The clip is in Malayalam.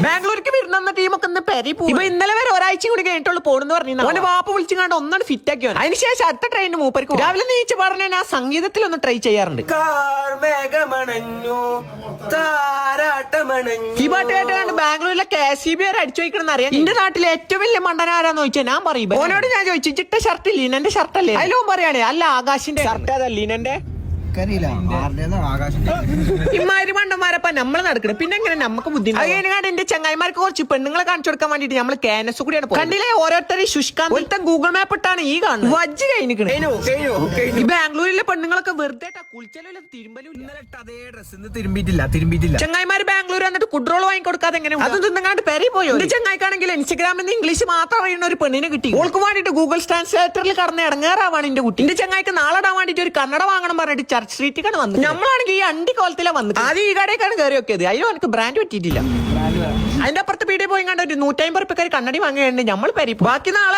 ബാംഗ്ലൂർക്ക് വരുന്ന ടീമൊക്കെ ഇന്ന് പെരി പോകും. ഇപ്പൊ ഇന്നലെ വരെ ഒരാഴ്ച കൂടി കഴിഞ്ഞിട്ടുള്ളൂ പോണെന്ന് പറഞ്ഞു. അവന്റെ വാപ്പ വിളിച്ചുകൊണ്ട് ഒന്നാണ് ഫിറ്റ് ആക്കിയോ. അതിനുശേഷം അടുത്ത ട്രെയിനിന് മൂപ്പർക്ക് രാവിലെ നീച്ച് പറഞ്ഞ ഞാൻ സംഗീതത്തിൽ ഒന്ന് ട്രൈ ചെയ്യാറുണ്ട്. ഈ പാട്ട് കേട്ടാണ് ബാംഗ്ലൂരിലെ KCB അടിച്ചു വയ്ക്കണമെന്ന് അറിയാം. എന്റെ നാട്ടിലെ ഏറ്റവും വലിയ മണ്ടന ആരാന്ന് ചോദിച്ചാൽ ഞാൻ പറയും. ഓനോട് ഞാൻ ചോദിച്ചു ചിട്ട ഷർട്ട് ലീനന്റെ ഷർട്ടല്ലേ? അതിലും പറയാണ് അല്ല ആകാശിന്റെ ഷർട്ട് അതല്ല ലീനന്റെ. ഇമാര് മണ്ടന്മാരപ്പ നമ്മള് നടക്കണം. പിന്നെ എങ്ങനെ നമുക്ക് ബുദ്ധിമുട്ട്. അതിനാണ് എന്റെ ചങ്ങായിമാർക്ക് കുറച്ച് പെണ്ണുങ്ങളെ കാണിച്ചു കൊടുക്കാൻ വേണ്ടിട്ട് നമ്മള് KNS കൂടിയാണ്. കണ്ടില്ലേ ഓരോരുത്തരെ ശുഷ്കാന്ത് ഗൂഗിൾ മാപ്പ് ഇട്ടാണ് ഈ കാണുന്നത്. വജ്ജ് കഴിഞ്ഞിരിക്കണേ. ഈ ബാംഗ്ലൂരിലെ പെണ്ണുങ്ങളൊക്കെ വെറുതെ കുളിച്ചലും തിരുമ്പലും അതേ ഡ്രസ് തിരുമ്പിയിട്ടില്ല. ചങ്ങായിമാര് ബാംഗ്ലൂർ വന്നിട്ട് കുഡ്രോൾ വാങ്ങിക്കൊടുക്കാതെ എങ്ങനെ അത് തിന്നങ്ങാണ്ട് പെരി പോയോ. എന്റെ ചങ്ങായിക്കാണെങ്കിൽ ഇൻസ്റ്റാഗ്രാമിൽ നിന്ന് ഇംഗ്ലീഷ് മാത്രം അറിയുന്ന ഒരു പെണ്ണിനെ കിട്ടി. ഓൾക്ക് വേണ്ടിട്ട് ഗൂഗിൾ ട്രാൻസ്ലേറ്ററിൽ കടന്ന് ഇടങ്ങേറാവാണ് എന്റെ കുട്ടി. എന്റെ ചങ്ങായിക്ക് നാളെ ഇടാൻ വേണ്ടിട്ട് ഒരു കന്നഡ വാങ്ങണം പറഞ്ഞിട്ട് ചർച്ച് സ്ട്രീറ്റിക്കാണ് വന്നത്. നമ്മളാണെങ്കിൽ ഈ അണ്ടി കോലത്തിലാണ് വന്നത്. ആദ്യം ഈ കടയൊക്കെയാണ് കയറി നോക്കിയത്. അതിലും എനിക്ക് ബ്രാൻഡ് പറ്റിയിട്ടില്ല. അതിന്റെ അപ്പുറത്ത് പീടിയെ പോയി കണ്ട ഒരു 150 രൂപക്കാർ കണ്ണടി വാങ്ങിയുണ്ട് നമ്മൾ പെരി. ബാക്കി നാളെ